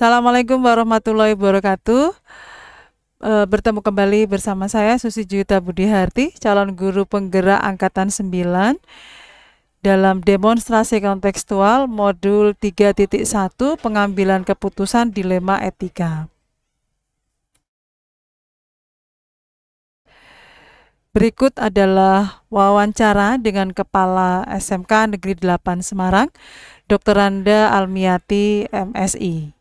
Assalamualaikum warahmatullahi wabarakatuh. Bertemu kembali bersama saya Susi Juwita Budiharti, calon guru penggerak Angkatan 9 dalam demonstrasi kontekstual modul 3.1 pengambilan keputusan dilema etika. Berikut adalah wawancara dengan Kepala SMK Negeri 8 Semarang, Dr. Randa Almiati, MSI.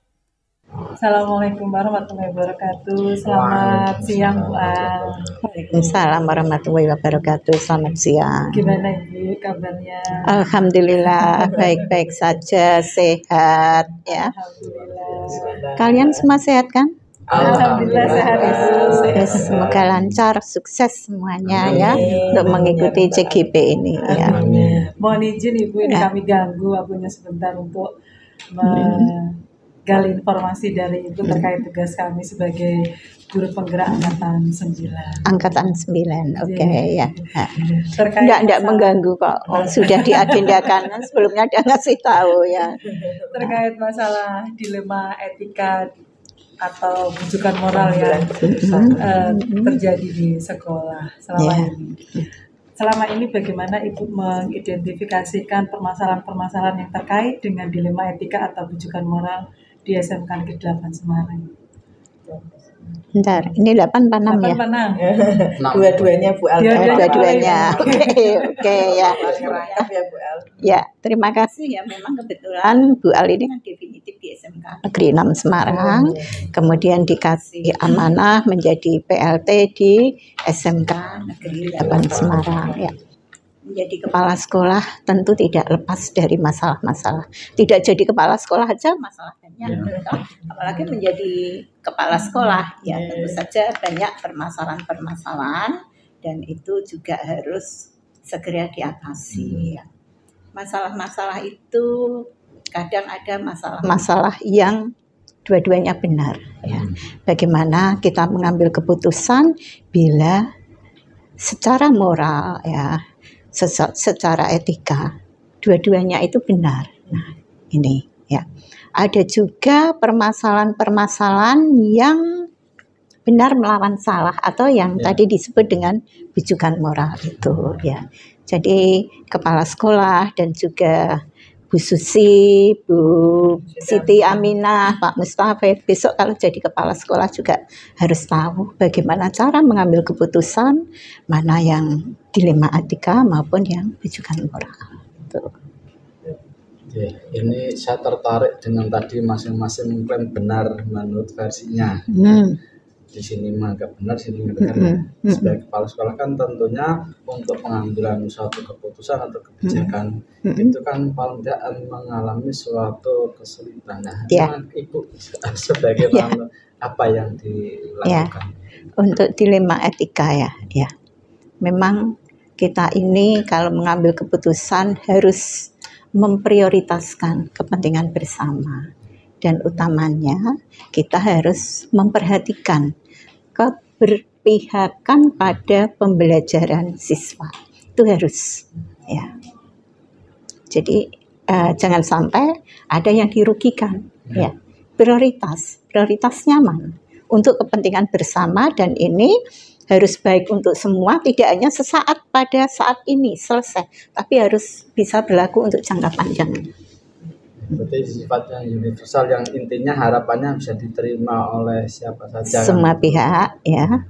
Assalamualaikum warahmatullahi wabarakatuh. Selamat siang, Bu Al. Waalaikumsalam warahmatullahi wabarakatuh. Selamat siang. Gimana Ibu kabarnya? Alhamdulillah baik-baik saja, sehat ya. Alhamdulillah. Kalian semua sehat kan? Alhamdulillah sehat Ibu. Yes, semoga lancar, sukses semuanya ya untuk mengikuti CGP ini ya. Mohon izin Ibu, ini kami ganggu waktunya sebentar untuk menggali informasi dari Ibu terkait tugas kami sebagai guru penggerak Angkatan 9. Angkatan 9, oke ya. Terkait Enggak mengganggu kok. Sudah diagendakan sebelumnya dia ngasih tahu ya. Terkait masalah dilema etika atau rujukan moral yang terjadi di sekolah selama ini. Selama ini bagaimana Ibu mengidentifikasikan permasalahan-permasalahan yang terkait dengan dilema etika atau rujukan moral di SMK Negeri 8 Semarang? Bentar, ini 8 apa 6 ya? 8. Dua-duanya Bu Al. Dua-duanya. Oke ya. Ya Bu Al. Ya, terima kasih ya. Memang kebetulan Bu Al ini kan definitif di SMK Negeri 6 Semarang, kemudian dikasih amanah menjadi PLT di SMK Negeri 8 Semarang ya. Menjadi kepala sekolah tentu tidak lepas dari masalah-masalah. Tidak jadi kepala sekolah aja masalah banyak, apalagi menjadi kepala sekolah ya tentu saja banyak permasalahan-permasalahan dan itu juga harus segera diatasi ya. Masalah-masalah itu kadang ada masalah yang dua-duanya benar ya. Bagaimana kita mengambil keputusan bila secara moral ya, secara etika dua-duanya itu benar. Nah, ini ya. Ada juga permasalahan-permasalahan yang benar melawan salah atau yang tadi disebut dengan rujukan moral itu ya. Jadi kepala sekolah dan juga Bu Susi, Bu Siti Aminah, Pak Mustafa besok kalau jadi kepala sekolah juga harus tahu bagaimana cara mengambil keputusan mana yang dilema etika maupun yang rujukan moral. Oke, ini saya tertarik dengan tadi masing-masing mengklaim benar menurut versinya. Di sini menganggap benar, sini menganggap benar. Sebagai kepala sekolah kan tentunya untuk pengambilan suatu keputusan atau kebijakan itu kan paling tidak mengalami suatu kesulitan. Nah, Ibu sebagai apa yang dilakukan? Untuk dilema etika ya. Memang kita ini kalau mengambil keputusan harus memprioritaskan kepentingan bersama. Dan utamanya kita harus memperhatikan keberpihakan pada pembelajaran siswa. Itu harus ya. Jadi jangan sampai ada yang dirugikan ya. Prioritas nyaman untuk kepentingan bersama dan ini harus baik untuk semua, tidak hanya sesaat pada saat ini selesai, tapi harus bisa berlaku untuk jangka panjang. Berarti sifatnya universal yang intinya harapannya bisa diterima oleh siapa saja. Semua pihak ya.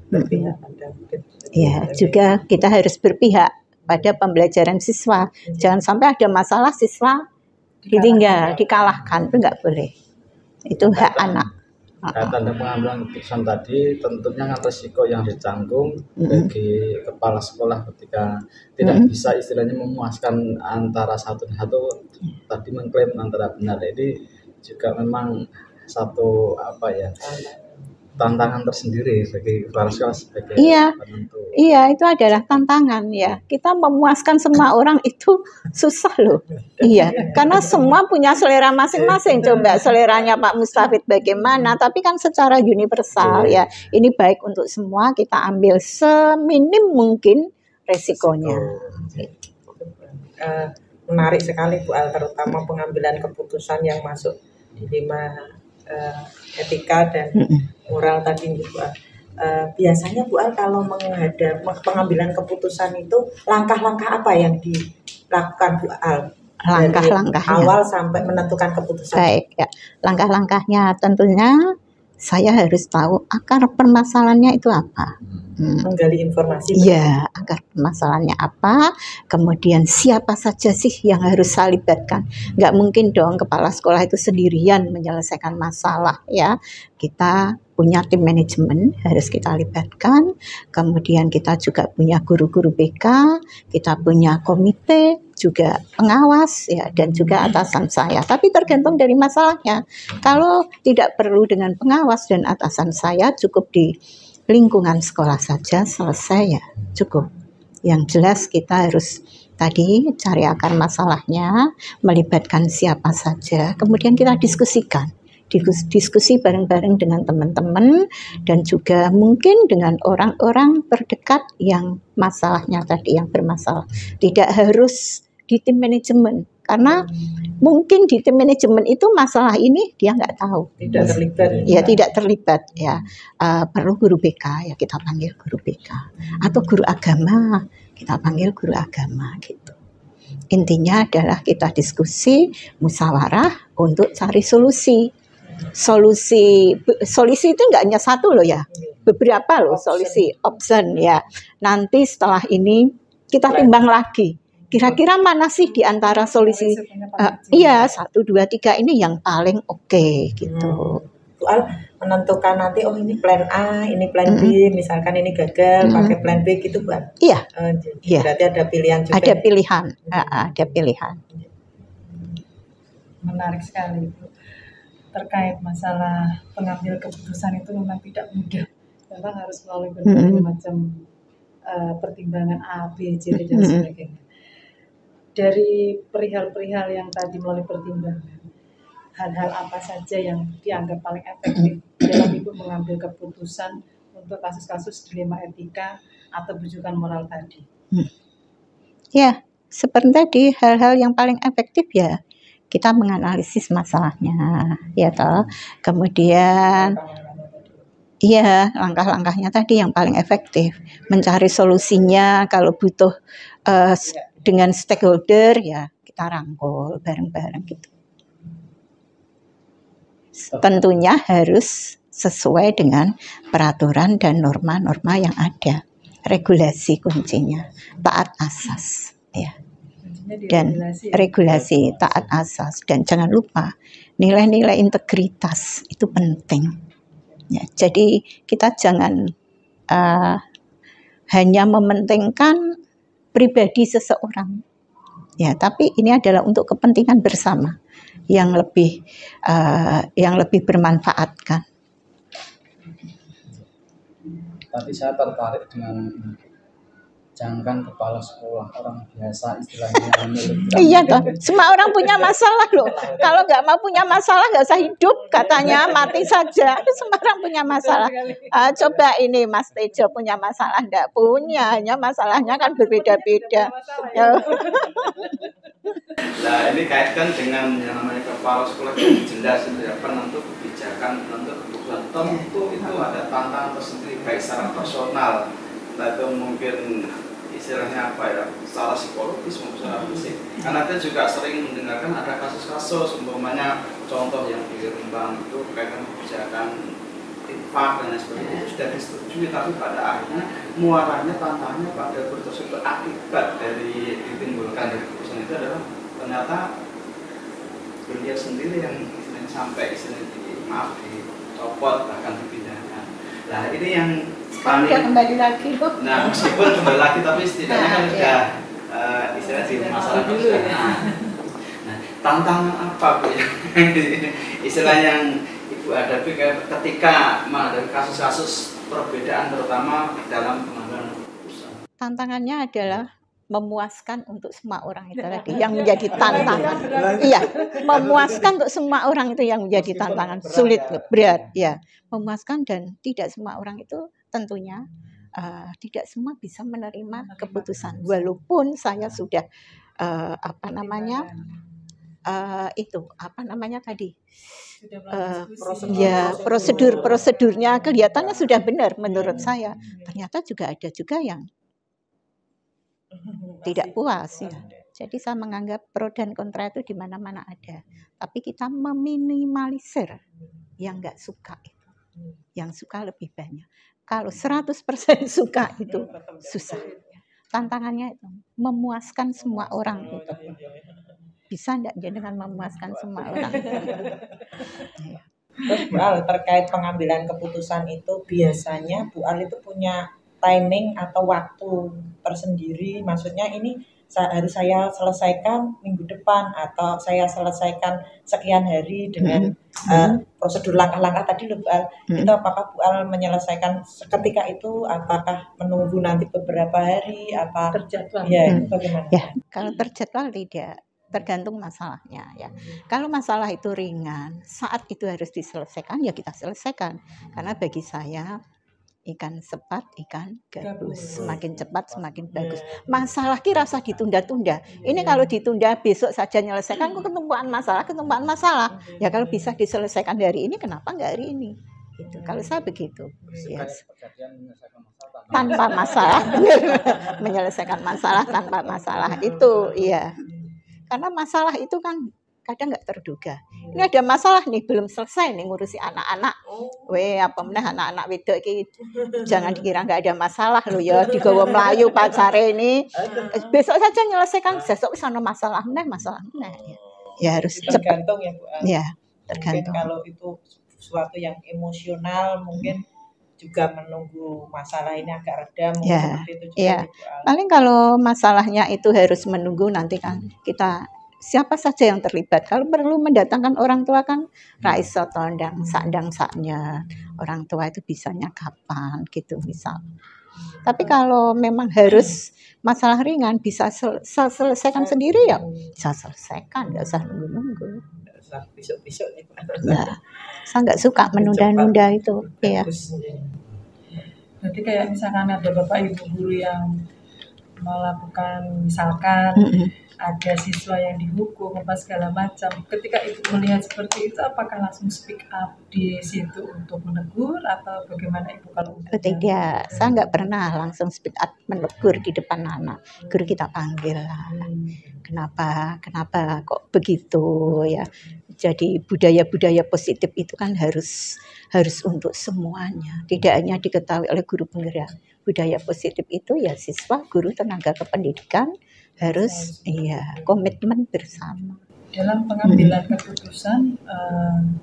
Ya, juga kita harus berpihak pada pembelajaran siswa. Jangan sampai ada masalah siswa ditinggal, dikalahkan, itu enggak boleh. Itu hak anak. Kaitan dengan pengambilan keputusan tadi tentunya risiko yang ditanggung bagi kepala sekolah ketika tidak bisa istilahnya memuaskan antara satu dan satu tadi mengklaim antara benar. Ini juga memang satu tantangan tersendiri bagi kepala sekolah sebagai penentu. Iya, itu adalah tantangan ya. Kita memuaskan semua orang itu susah loh. Iya, karena semua punya selera masing-masing. Coba seleranya Pak Mustafid bagaimana, tapi kan secara universal ya. Ini baik untuk semua, kita ambil seminim mungkin resikonya. Menarik sekali Bu Al, terutama pengambilan keputusan yang masuk dilema etika dan moral tadi Bu Al. Biasanya Bu Al kalau pengambilan keputusan itu langkah-langkah apa yang dilakukan Bu Al? Langkah-langkahnya. Awal sampai menentukan keputusan. Baik, ya. Langkah-langkahnya tentunya saya harus tahu akar permasalahannya itu apa. Menggali informasi. Iya, akar permasalahannya apa, kemudian siapa saja sih yang harus saya libatkan. Nggak mungkin dong kepala sekolah itu sendirian menyelesaikan masalah ya. Kita punya tim manajemen harus kita libatkan, kemudian kita juga punya guru-guru BK, kita punya komite, juga pengawas ya, dan juga atasan saya. Tapi tergantung dari masalahnya. Kalau tidak perlu dengan pengawas dan atasan saya, cukup di lingkungan sekolah saja selesai ya, cukup. Yang jelas kita harus tadi cari akar masalahnya, melibatkan siapa saja, kemudian kita diskusikan. Diskusi bareng-bareng dengan teman-teman dan juga mungkin dengan orang-orang terdekat yang masalahnya tadi yang bermasalah. Tidak harus di tim manajemen, karena mungkin di tim manajemen itu masalah ini dia nggak tahu. Tidak terlibat. Ya, tidak terlibat ya. Perlu guru BK ya kita panggil guru BK, atau guru agama kita panggil guru agama gitu. Intinya adalah kita diskusi, musyawarah untuk cari solusi. Solusi itu nggak hanya satu loh ya, beberapa loh solusi, option ya. Nanti setelah ini kita timbang lagi. Kira-kira mana sih di antara solusi? Iya, 1, 2, 3 ini yang paling oke gitu. Soal menentukan nanti ini plan A, ini plan B, misalkan ini gagal pakai plan B gitu Buat. Iya. Iya. Berarti ada pilihan juga. Ada pilihan, ada pilihan. Menarik sekali Bu. Terkait masalah pengambil keputusan itu memang tidak mudah. Memang harus melalui berbagai macam pertimbangan A, B, C, D dan sebagainya. Dari perihal-perihal yang tadi melalui pertimbangan, hal-hal apa saja yang dianggap paling efektif dalam Ibu mengambil keputusan untuk kasus-kasus dilema etika atau bujukan moral tadi? Ya, seperti tadi hal-hal yang paling efektif ya kita menganalisis masalahnya, ya toh. Kemudian iya, langkah-langkahnya tadi yang paling efektif, mencari solusinya. Kalau butuh dengan stakeholder ya kita rangkul bareng-bareng gitu. Tentunya harus sesuai dengan peraturan dan norma-norma yang ada. Regulasi kuncinya, taat asas ya. Dan regulasi, taat asas, dan jangan lupa nilai-nilai integritas itu penting ya. Jadi kita jangan hanya mementingkan pribadi seseorang ya, tapi ini adalah untuk kepentingan bersama yang lebih bermanfaat kan. Tapi saya tertarik dengan jangan kepala sekolah orang biasa istilahnya. Iya toh, semua orang punya masalah loh. Kalau nggak mau punya masalah nggak usah hidup katanya, mati saja. Semua orang punya masalah. Coba ini Mas Tejo punya masalah nggak punya, hanya masalahnya kan berbeda-beda. Nah ini kaitkan dengan yang namanya kepala sekolah yang jelas itu ya, penentu kebijakan, penentu kebutuhan. Tentu itu ada tantangan tersendiri baik secara personal atau mungkin istilahnya apa ya, secara psikologis maupun secara fisik. Karena kita juga sering mendengarkan ada kasus-kasus, umpamanya contoh yang di Rembang itu kaitan kebijakan infak dan sebagainya itu sudah disetujui, tapi pada akhirnya muaranya tantangannya pada tersebut akibat dari ditimbulkan dari keputusan itu adalah ternyata beliau sendiri yang sampai dicopot bahkan dipindahkan. Nah ini yang paling kembali lagi kok. Nah meskipun kembali lagi tapi setidaknya kan sudah istilahnya di masalah dulu ya. Nah tantangan apa Bu yang istilah yang Ibu hadapi ketika menghadapi kasus-kasus perbedaan terutama dalam pengambilan keputusan? Tantangannya adalah memuaskan untuk semua orang itu tadi yang menjadi tantangan. Iya, memuaskan untuk semua orang itu yang menjadi tantangan. Sulit, berat, ya. Memuaskan dan tidak semua orang itu tentunya tidak semua bisa menerima keputusan. Walaupun saya sudah itu apa namanya tadi? Sudah melakukan diskusi. Ya, prosedurnya kelihatannya sudah benar menurut saya. Ternyata juga ada juga yang tidak puas ya. Jadi saya menganggap pro dan kontra itu di mana-mana ada. Tapi kita meminimalisir yang nggak suka itu. Yang suka lebih banyak. Kalau 100% suka itu susah. Tantangannya itu memuaskan semua orang itu. Bisa enggak dengan memuaskan semua orang? Terus Bu Al, terkait pengambilan keputusan itu biasanya Bu Al itu punya timing atau waktu tersendiri, maksudnya ini harus saya selesaikan minggu depan atau saya selesaikan sekian hari dengan prosedur langkah-langkah tadi loh Bu Al. Itu apakah Bu Al menyelesaikan seketika itu, apakah menunggu nanti beberapa hari, apa Terjadwal. ya itu bagaimana? Ya, kalau terjadwal tidak, tergantung masalahnya ya. Kalau masalah itu ringan, saat itu harus diselesaikan ya kita selesaikan. Karena bagi saya ikan cepat, ikan gabus. Semakin cepat semakin bagus. Masalah ki rasa ditunda-tunda. Ini kalau ditunda besok saja menyelesaikan, ketumpuan masalah. Ya kalau bisa diselesaikan hari ini, kenapa enggak hari ini? Gitu. Kalau saya begitu. Yes. Tanpa masalah. Menyelesaikan masalah tanpa masalah itu iya. Karena masalah itu kan kadang nggak terduga. Ini ada masalah nih, belum selesai nih ngurusi anak-anak. Apa meneh anak-anak wedok iki jangan dikira nggak ada masalah loh ya, digawa melayu pacare ini. Besok saja menyelesaikan, besok wis ana masalah meneh ya harus cepat. Tergantung ya Bu Al. Ya, Mungkin tergantung. kalau itu sesuatu yang emosional mungkin juga menunggu masalah ini agak reda mungkin Ya, seperti itu juga ya. Bu Al. Paling kalau masalahnya itu harus menunggu nanti kan kita siapa saja yang terlibat. Kalau perlu mendatangkan orang tua kan raiso tondang saknya orang tua itu bisanya kapan gitu misal. Tapi kalau memang harus masalah ringan bisa selesaikan sendiri ya bisa selesaikan, nggak usah nunggu-nunggu. Besok-besok nih Bu Al. Nah, saya nggak suka menunda-nunda itu. Ya. Berarti kayak misalkan ada bapak ibu guru yang melakukan misalkan ada siswa yang dihukum apa segala macam, ketika ibu melihat seperti itu apakah langsung speak up di situ untuk menegur atau bagaimana ibu kalau Tidak, saya nggak pernah langsung speak up menegur di depan anak. Guru kita panggil lah. Kenapa kok begitu ya? Jadi budaya-budaya positif itu kan harus untuk semuanya, tidak hanya diketahui oleh guru penggerak. Budaya positif itu ya siswa, guru, tenaga kependidikan harus komitmen bersama. Dalam pengambilan keputusan,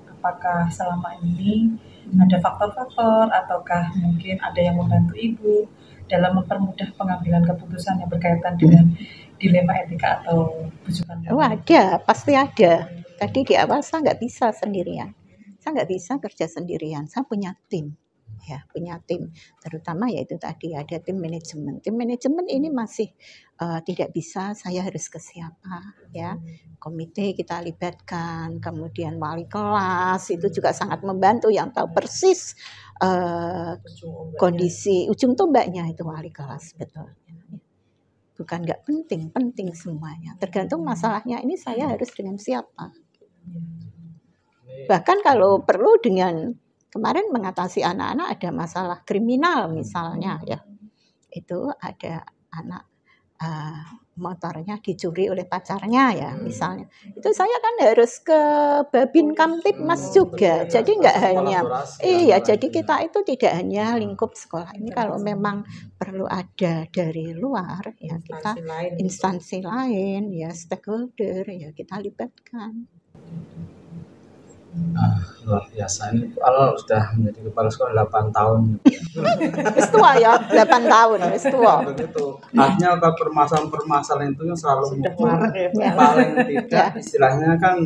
apakah selama ini ada faktor-faktor ataukah mungkin ada yang membantu ibu dalam mempermudah pengambilan keputusan yang berkaitan dengan dilema etika atau bujukan? Oh ada, pasti ada. Tadi di awal saya nggak bisa sendirian. Saya nggak bisa kerja sendirian. Saya punya tim. Ya, punya tim. Terutama yaitu tadi ada tim manajemen. Tim manajemen ini masih tidak bisa saya harus ke siapa ya. Komite kita libatkan, kemudian wali kelas itu juga sangat membantu yang tahu persis kondisi ujung tombaknya itu wali kelas betul. Bukan nggak penting semuanya. Tergantung masalahnya ini saya harus dengan siapa. Bahkan kalau perlu dengan kemarin mengatasi anak-anak ada masalah kriminal misalnya ya. Itu ada anak motornya dicuri oleh pacarnya ya misalnya. Itu saya kan harus ke Babin Kamtibmas juga. Jadi nggak hanya jadi kita itu tidak hanya lingkup sekolah. Ini kalau memang perlu ada dari luar ya kita instansi lain ya stakeholder ya kita libatkan. Luar biasa, ini Bu Al sudah menjadi kepala sekolah 8 tahun. Wis tua ya, 8 tahun, wis tua. Begitu. Artinya kalau permasalahan-permasalahan itu yang selalu Ya. paling tidak istilahnya kan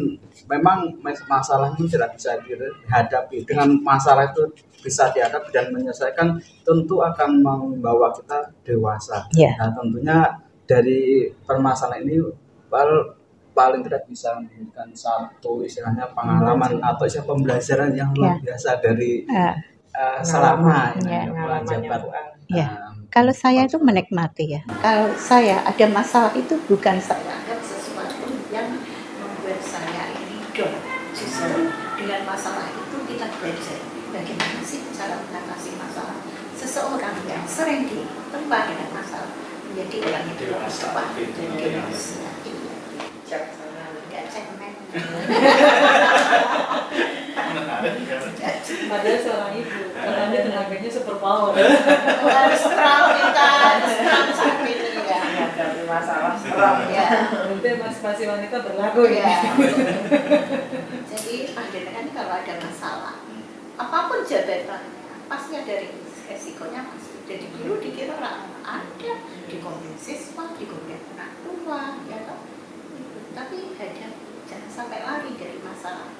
memang masalah itu tidak bisa dihadapi. Dengan masalah itu bisa dihadapi dan menyelesaikan tentu akan membawa kita dewasa. Ya. Nah tentunya dari permasalahan ini paling tidak bisa memberikan satu istilahnya pengalaman atau istilah pembelajaran yang luar biasa dari selama menjabat. Kalau saya itu menikmati ya. Kalau saya ada masalah itu bukan saya anggap sesuatu yang membuat Jadi bagaimana sih cara mengatasi masalah seseorang yang sering ditempa dengan masalah menjadi orang yang dewasa dan dewasa. Tidak cemen. Padahal seorang ibu, karena tenaganya super power. Harus terang kita, harus terang saat ini ya. Menghadapi masalah serang. Ya. Nanti masih wanita berlaku ya. Jadi kan kalau ada masalah, apapun jabatannya, pasti ada resikonya pasti. Jadi dulu dikira ada di komisi siswa, di komisi anak tua, ya toh. Tapi jangan sampai lari dari masalah.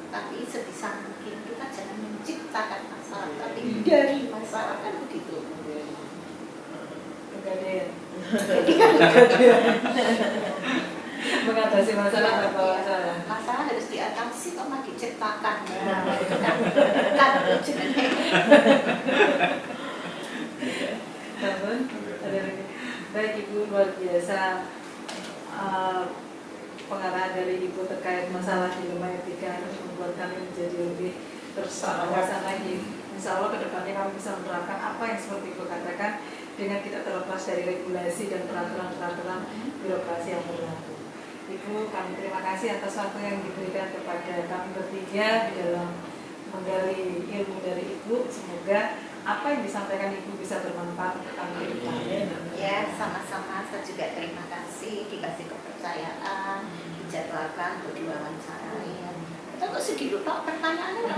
Tapi sebisa mungkin kita jangan menciptakan masalah, tapi dari masalah, kan begitu. Pegadaian. Mengatasi masalah apa masalah? Masalah harus diatasi, kok malah diciptakan. Kan Namun, ada lagi. Baik Ibu, luar biasa pengarahan dari Ibu terkait masalah dilema etika membuat kami menjadi lebih terwawasan lagi. Insya Allah kedepannya kami bisa menerapkan apa yang seperti Ibu katakan dengan kita terlepas dari regulasi dan peraturan-peraturan birokrasi yang berlaku. Ibu, kami terima kasih atas waktu yang diberikan kepada kami bertiga di dalam menggali ilmu dari Ibu. Semoga apa yang disampaikan Ibu bisa bermanfaat untuk kami ke depannya. Ya, sama-sama. Saya juga terima kasih dikasih kepercayaan, dijadwalkan untuk diwawancarai. Kita kok sedih lupa pertanyaannya.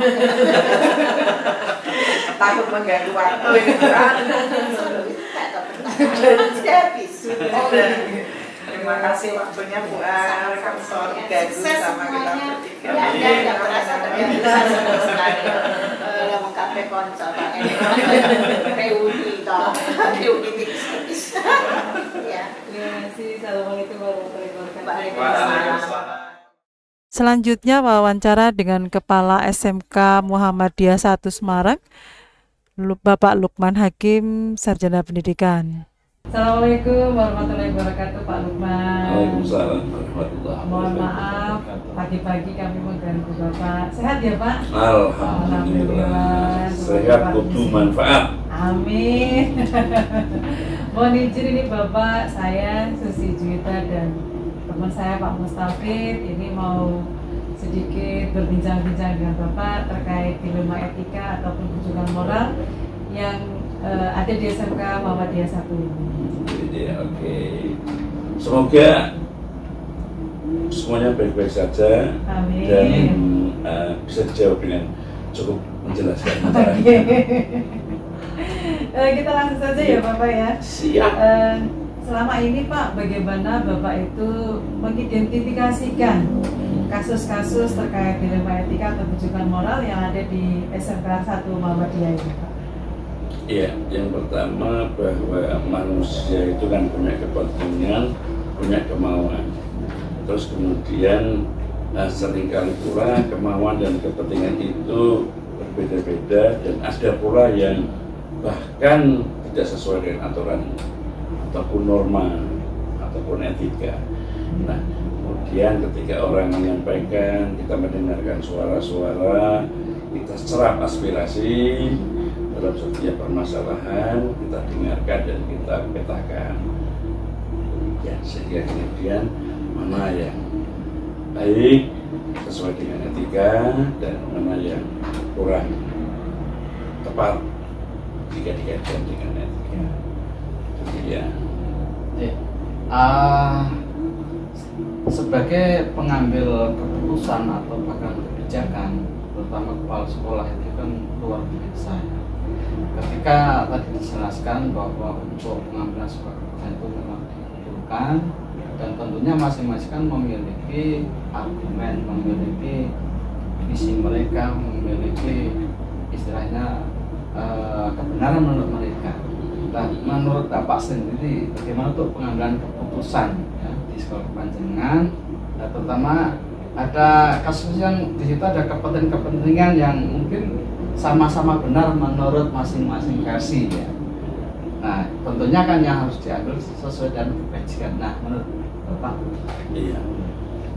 Takut mengganggu waktu ini kan. Tidak ada pertanyaan. Sudah habis. Terima kasih waktunya Bu Al, Sorry ganggu sama kita bertiga. Ya, tidak merasa terganggu sama sekali. Yang kafe konco, reuni toh, reuni tipis. Ya. Terima kasih. Assalamualaikum warahmatullahi wabarakatuh. Waalaikumsalam. Selanjutnya wawancara dengan Kepala SMK Muhammadiyah 1 Semarang, Bapak Lukman Hakim, Sarjana Pendidikan. Assalamualaikum warahmatullahi wabarakatuh, Pak Lukman. Waalaikumsalam warahmatullahi Mohon maaf, pagi-pagi kami mengganggu Bapak. Sehat ya Pak? Alhamdulillah. Sehat kudu manfaat. Amin. Mohon izin ini Bapak, saya Susi Juwita dan teman saya Pak Mustafid ini mau sedikit berbincang-bincang dengan Bapak terkait dilema etika ataupun rujukan moral yang ada di SMK Muhammadiyah 1 ini. Oke. Semoga semuanya baik-baik saja. Amin. Dan bisa dijawab dengan cukup menjelaskan. Kita langsung saja ya Bapak ya. Siap. Selama ini Pak, bagaimana Bapak itu mengidentifikasikan kasus-kasus terkait dilema etika atau rujukan moral yang ada di SMK 1 Muhammadiyah ini Pak? Ya, yang pertama bahwa manusia itu kan punya kepentingan, punya kemauan. Terus kemudian seringkali pula kemauan dan kepentingan itu berbeda-beda dan ada pula yang bahkan tidak sesuai dengan aturan ataupun norma ataupun etika. Nah, kemudian ketika orang menyampaikan, kita mendengarkan suara-suara, kita serap aspirasi dalam setiap permasalahan, kita dengarkan dan kita petakan. Ya, sehingga kemudian mana yang baik sesuai dengan etika dan mana yang kurang tepat jika dikaitkan dengan etika. Ya. Sebagai pengambil keputusan atau bahkan kebijakan, terutama kepala sekolah itu kan luar biasa. Ketika tadi dijelaskan bahwa untuk pengambilan sebuah keputusan itu memang dibutuhkan dan tentunya masing-masing kan memiliki argumen, memiliki visi mereka, memiliki istilahnya kebenaran menurut mereka. Nah, menurut Bapak sendiri, bagaimana untuk pengambilan keputusan ya, di sekolah panjenengan, nah, terutama ada kasus yang di situ ada kepentingan yang mungkin sama-sama benar menurut masing-masing versi ya. Nah, tentunya kan yang harus diambil sesuai dengan kebajikan. Nah, menurut Bapak? Iya.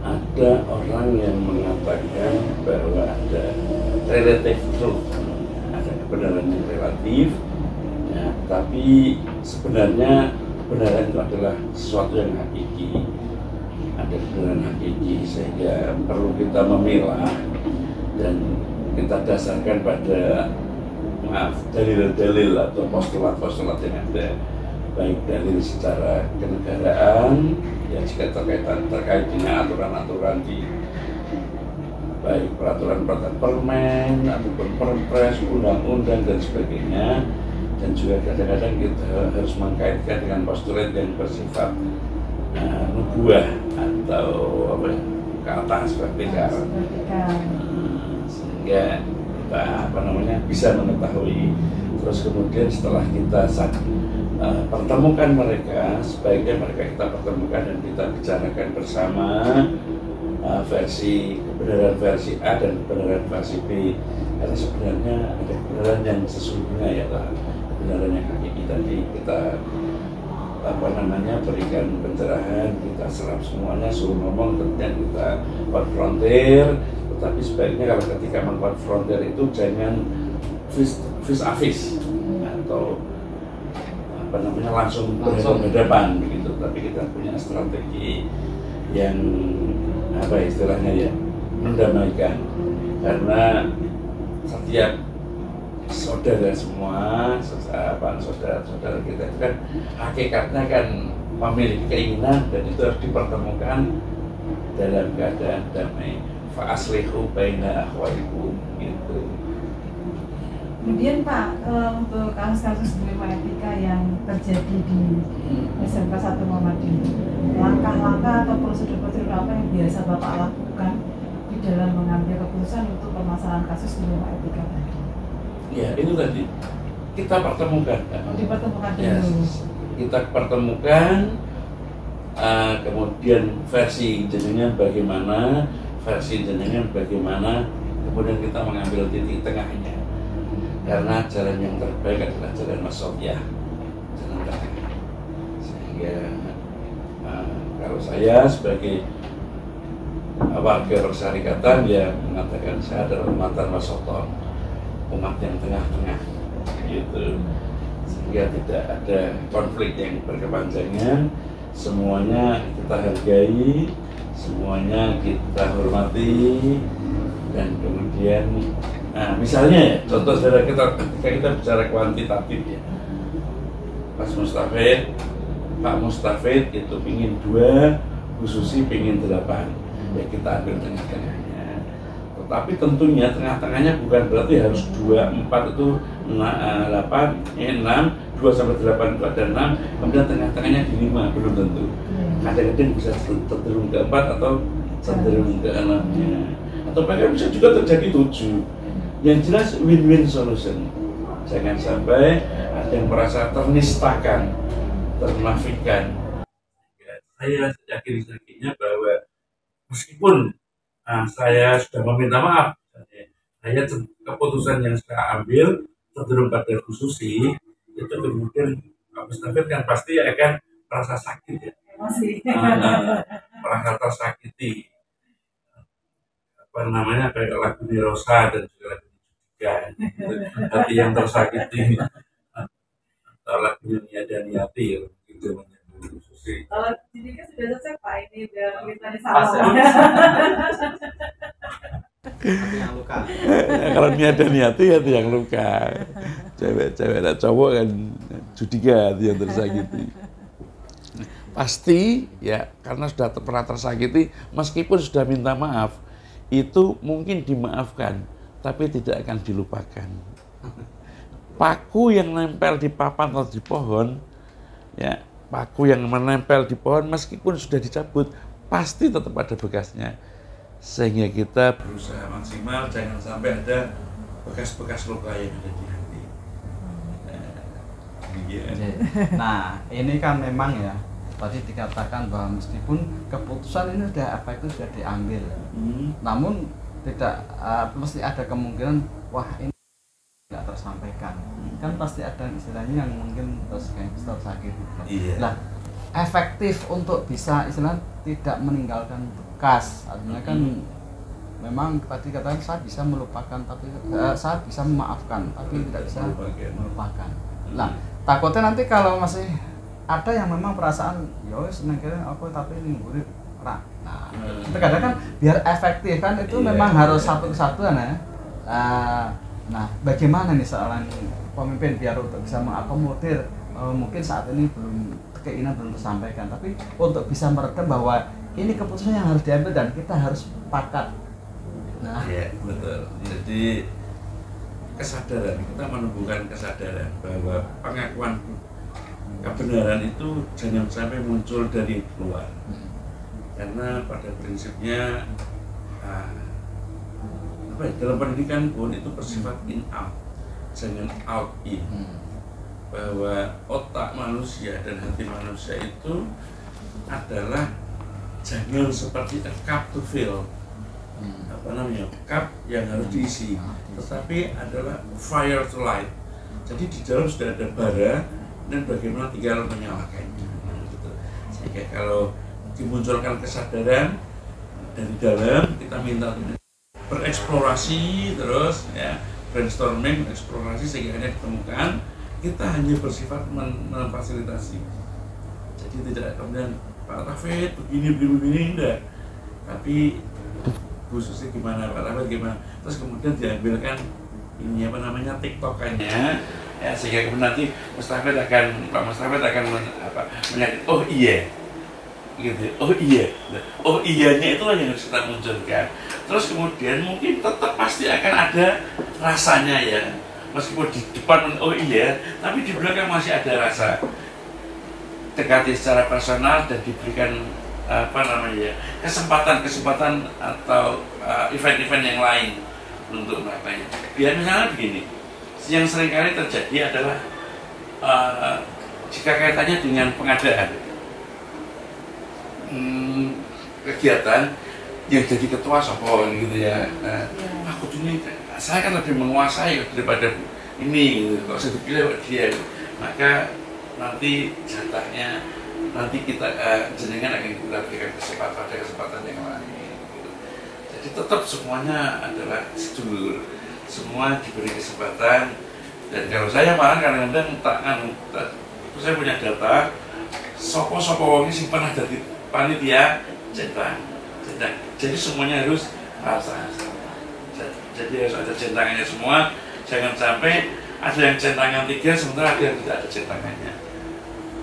ada orang yang mengatakan bahwa ada relative truth, ada kebenaran yang relatif, ya, tapi sebenarnya kebenaran itu adalah sesuatu yang hakiki, ada kebenaran hakiki, sehingga perlu kita memilah dan kita dasarkan pada dalil-dalil atau postulat-postulat yang ada, baik dalil secara kenegaraan, ya jika terkait dengan aturan-aturan di baik peraturan permen ataupun perpres, undang-undang dan sebagainya, dan juga kadang-kadang kita harus mengkaitkan dengan postulat yang bersifat nubuah atau apa ya, ke atas vertikal, sehingga kita bisa mengetahui. Terus kemudian setelah kita pertemukan mereka, sebaiknya mereka kita pertemukan dan kita bicarakan bersama kebenaran versi A dan kebenaran versi B, karena sebenarnya ada kebenaran yang sesungguhnya, ya kebenaran yang hakiki tadi kita berikan pencerahan, kita serap semuanya, suruh ngomong, kemudian kita konfrontir. Tetapi sebaiknya kalau ketika mengkonfrontir itu jangan vis a vis atau langsung berhadapan begitu, tapi kita punya strategi yang istilahnya ya, mendamaikan, karena setiap saudara semua, saudara kita itu kan hakikatnya kan memiliki keinginan, dan itu harus dipertemukan dalam keadaan damai. Fa'aslihu baina akhwaikum gitu. Kemudian Pak, untuk kasus-kasus dilema etika yang terjadi di SMK 1 Muhammadiyah, langkah-langkah atau prosedur-prosedur apa yang biasa Bapak lakukan di dalam mengambil keputusan untuk permasalahan kasus dilema etika tadi? Ya, itu tadi kita pertemukan. Dipertemukan dulu. Ya, kita pertemukan, kemudian versi jenengan bagaimana, kemudian kita mengambil titik tengahnya, karena jalan yang terbaik adalah jalan wasatiyah, jalan tengah. Sehingga kalau saya sebagai warga persyarikatan ya mengatakan saya adalah umatan wasaton, umat yang tengah-tengah gitu, sehingga tidak ada konflik yang berkepanjangan, semuanya kita hargai, semuanya kita hormati, dan kemudian misalnya ya, contoh ketika kita bicara kuantitatif ya, Pak Mustafid itu pingin 2, Bu Susi pingin 8, ya kita ambil tengah-tengahnya. Tetapi tentunya tengah-tengahnya bukan berarti harus 2, 4 itu 8, 6, 2 sampai 8 itu ada 6, kemudian tengah-tengahnya di 5, belum tentu. Kadang-kadang bisa cenderung ke 4 atau cenderung ke 6-nya, atau bahkan bisa juga terjadi 7. Yang jelas win-win solution. Jangan sampai ada yang merasa ternistakan, ternafikan. Saya yakin-yakinnya bahwa meskipun saya sudah meminta maaf, hanya keputusan yang saya ambil cenderung pada khususi, itu kemudian Pak Mustafid kan pasti akan merasa sakit ya, merasa tersakiti, kayak lagu Rosa dan juga lagu Judika, hati yang tersakiti, atau lagu Niada Niati gitu menyebut khususi. Kalau Judika sudah selesai Pak, ini udah tulisannya salah. Yang luka. Kalau Niada Niati hati yang luka, cewek-cewek dan cowok kan Judika hati yang tersakiti. Pasti ya, karena sudah pernah tersakiti, meskipun sudah minta maaf, itu mungkin dimaafkan, tapi tidak akan dilupakan. Paku yang nempel di papan atau di pohon, ya, paku yang menempel di pohon meskipun sudah dicabut, pasti tetap ada bekasnya. Sehingga kita berusaha maksimal jangan sampai ada bekas-bekas luka yang ada di hati. Nah, ini kan memang ya, tadi dikatakan bahwa meskipun keputusan ini sudah diambil, namun tidak mesti ada kemungkinan wah ini tidak tersampaikan, kan pasti ada istilahnya yang mungkin tersakit. Iya. Nah, efektif untuk bisa istilah tidak meninggalkan bekas. Artinya kan memang tadi katakan saya bisa melupakan, tapi saya bisa memaafkan, tapi tidak bisa melupakan. Nah, takutnya nanti kalau masih ada yang memang perasaan, yo seneng kira aku tapi ini murid rak. Nah, terkadang kan biar efektif kan itu memang harus satu kesatuan ya. Nah, bagaimana nih seorang pemimpin biar untuk bisa mengakomodir mungkin saat ini keinginan belum tersampaikan, tapi untuk bisa meredam bahwa ini keputusan yang harus diambil dan kita harus sepakat. Nah, ya betul. Jadi kesadaran, kita menumbuhkan kesadaran bahwa pengakuan kebenaran itu jangan sampai muncul dari luar. Karena pada prinsipnya dalam pendidikan pun itu bersifat in out, jangan out in. Bahwa otak manusia dan hati manusia itu adalah jangan seperti a cup to fill, cup yang harus diisi, tetapi adalah fire to light. Jadi di dalam sudah ada bara dan bagaimana tinggal menyalakannya. Gitu. Sehingga kalau dimunculkan kesadaran dari dalam, kita minta bereksplorasi terus ya, brainstorming, eksplorasi sehingga ditemukan, kita hanya bersifat memfasilitasi. Jadi tidak kemudian Pak Tafid begini enggak, tapi khususnya gimana Pak Tafid gimana, terus kemudian diambilkan ini tiktokannya ya, sehingga kemudian nanti Pak Mustafid akan menyadari oh iya gitu, oh iyanya itulah yang harus kita munculkan. Terus kemudian mungkin tetap pasti akan ada rasanya ya, meskipun di depan oh iya, tapi di belakang masih ada rasa. Dekati secara personal dan diberikan kesempatan atau event-event yang lain untuk melakukannya. Biar misalnya begini, yang seringkali terjadi adalah jika kaitannya dengan pengadaan kegiatan yang jadi ketua sopo gitu ya. Aku ini saya kan lebih menguasai daripada ini gitu. Kalau saya dipilih dia, maka nanti jatahnya nanti kita jenengan akan kita berikan kesempatan yang lain gitu. Jadi tetap semuanya adalah sedulur, semua diberi kesempatan. Dan kalau saya malah kadang-kadang saya punya data sopo wong sing pernah jadi panitia centang. Jadi semuanya harus rasa. Jadi harus ada centangannya semua. Jangan sampai ada yang centangan 3 sementara ada yang tidak ada centangannya.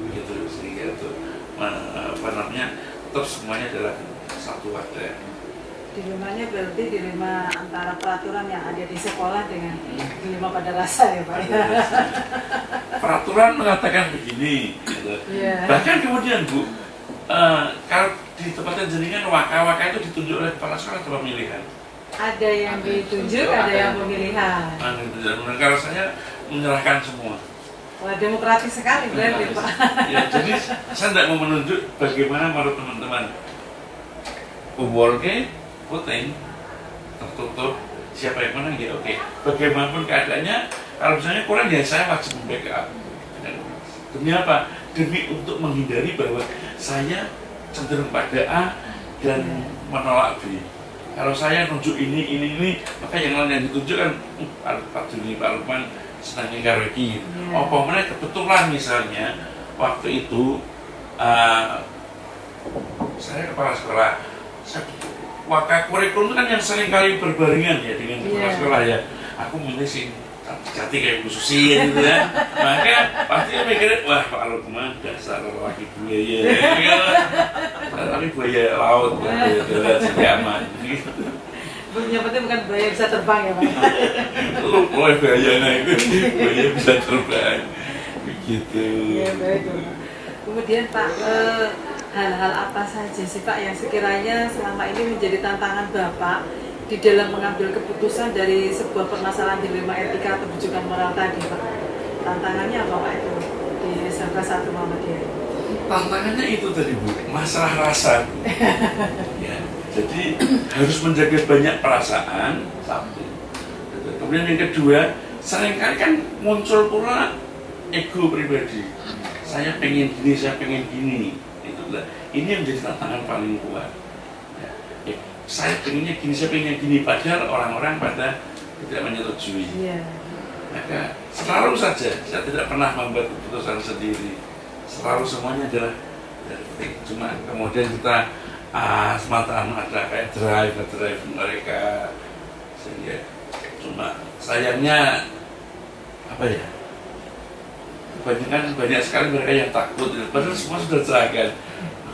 Begitu sehingga itu tetap semuanya adalah satu wadah. Dilemanya berarti dilema antara peraturan yang ada di sekolah dengan dilema pada rasa ya Pak. Peraturan mengatakan begini, gitu. Bahkan kemudian Bu, kalau di tempatnya jenengan waka itu ditunjuk oleh kepala sekolah atau pemilihan? Ada yang ditunjuk, ada yang pemilihan. Kalau saya menyerahkan semua. Wah, demokratis sekali berarti Pak. Ya, jadi saya tidak mau menunjuk bagaimana menurut teman-teman. Voting tertutup, siapa yang menang ya oke. Bagaimanapun keadaannya, kalau misalnya kurang ya saya wajib membackup. Demi apa? Demi untuk menghindari bahwa saya cenderung pada A dan menolak B. Kalau saya nunjuk ini, maka yang lain yang ditunjuk kan Pak Juni, Pak Lukman senangnya karo iki. Apa meneh kebetulan misalnya waktu itu saya kepala sekolah. Waka kurikulum kan yang sering kali berbarengan ya dengan kepala sekolah ya. Aku milih sing jati kayak Bu Susi gitu ya. Maka pasti mikirnya wah Pak Lukman dasar laki buaya ya. Tapi buaya laut buaya darat aman gitu. Yang penting bukan buaya bisa terbang ya Pak. Oleh buayanya itu buaya bisa terbang begitu. Iya baik. Kemudian Pak, hal-hal apa saja sih Pak yang sekiranya selama ini menjadi tantangan Bapak di dalam mengambil keputusan dari sebuah permasalahan dilema etika atau bujukan moral tadi Pak? Tantangannya apa Pak itu di SMK 1 Muhammadiyah? Tantangannya itu tadi Bu, masalah rasa. Ya, jadi harus menjaga banyak perasaan satu. Kemudian yang kedua, seringkali kan muncul pula ego pribadi. Saya pengen gini, saya pengen gini. Ini yang menjadi tantangan paling kuat. Ya. saya pengennya gini, saya pengennya gini, padahal orang-orang pada tidak menyetujui. Maka selalu saja saya tidak pernah membuat keputusan sendiri, selalu semuanya adalah dari petik. Cuma kemudian kita semata ada kayak drive mereka, sehingga cuma sayangnya apa ya, banyak sekali mereka yang takut, padahal semua sudah seragam.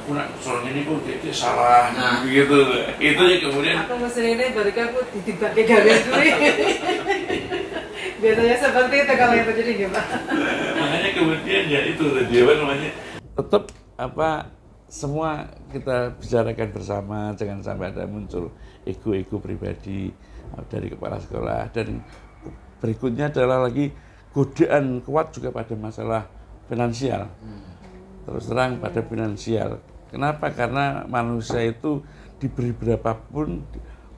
Aku nak soalnya ini kok dia salah, begitu. Itu yang kemudian. Aku mesin ini baru aku ditibak gawe gue. Biasanya seperti itu kalau yang terjadi gimana? Makanya kemudian ya itu tadi apa namanya. Tetap semua kita bicarakan bersama, jangan sampai ada muncul ego pribadi dari kepala sekolah. Dan berikutnya adalah lagi godaan kuat juga pada masalah finansial. Terus terang pada finansial. Kenapa? Karena manusia itu diberi berapapun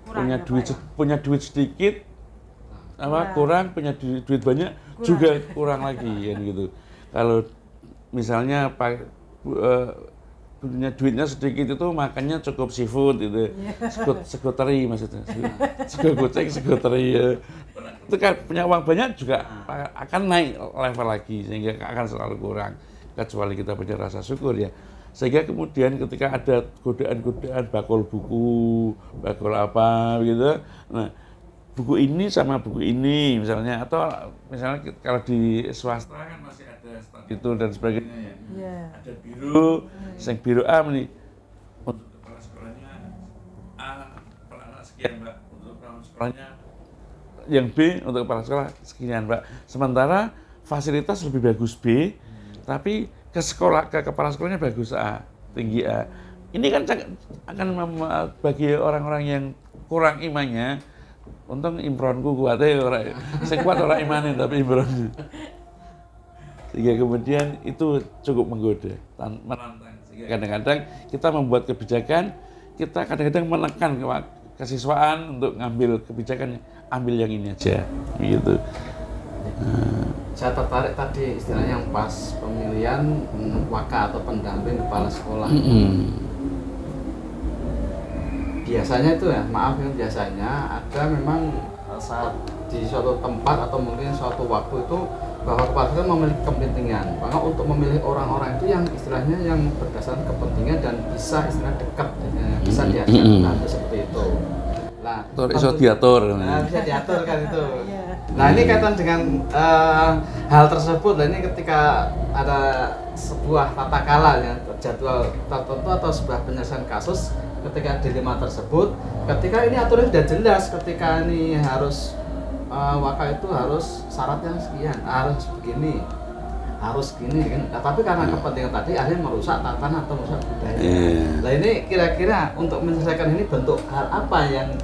punya duit sedikit, kurang, punya duit banyak juga kurang lagi kan gitu. Kalau misalnya punya duitnya sedikit itu makannya cukup seafood gitu, sego teri maksudnya, sego kucing, sego teri. Ya. Itu kan punya uang banyak juga akan naik level lagi sehingga akan selalu kurang, kecuali kita punya rasa syukur ya. Sehingga kemudian ketika ada godaan-godaan bakul buku, bakul apa gitu, nah buku ini sama buku ini misalnya, atau misalnya kalau di swasta kan masih ada itu dan sebagainya ya. Ada biru, biru A nih untuk kepala sekolahnya A, kepala anak sekian Mbak, untuk kepala sekolahnya yang B untuk kepala sekolah sekian Mbak. Sementara fasilitas lebih bagus B, tapi ke kepala sekolahnya bagus A, tinggi A. Ini kan akan bagi orang-orang yang kurang imannya, untung impronku kuatnya orang, saya kuat orang imannya tapi impron. Sehingga kemudian itu cukup menggoda, menantang. Sehingga kadang-kadang kita membuat kebijakan, kita kadang-kadang menekan kesiswaan untuk ngambil kebijakan, ambil yang ini aja, gitu. Saya tertarik tadi istilahnya yang pas pemilihan waka atau pendamping kepala sekolah. Biasanya itu ya, maaf ya, biasanya ada memang saat di suatu tempat atau mungkin suatu waktu itu bahwa kepala sekolah memiliki kepentingan. Maka untuk memilih orang-orang itu yang istilahnya yang berdasarkan kepentingan dan bisa istilah dekat, bisa diajak nanti seperti itu. Nah, bisa diatur. Bisa diatur kan itu. Nah ini kaitan dengan hal tersebut. Nah ini ketika ada sebuah tata kala ya, jadwal tertentu atau sebuah penyelesaian kasus, ketika dilema tersebut, ketika ini aturan sudah jelas, ketika ini harus waka itu harus syaratnya sekian, harus begini, harus gini kan. Nah, tapi karena kepentingan tadi akhirnya merusak tatanan atau merusak budaya. Nah ini kira-kira untuk menyelesaikan ini bentuk hal apa yang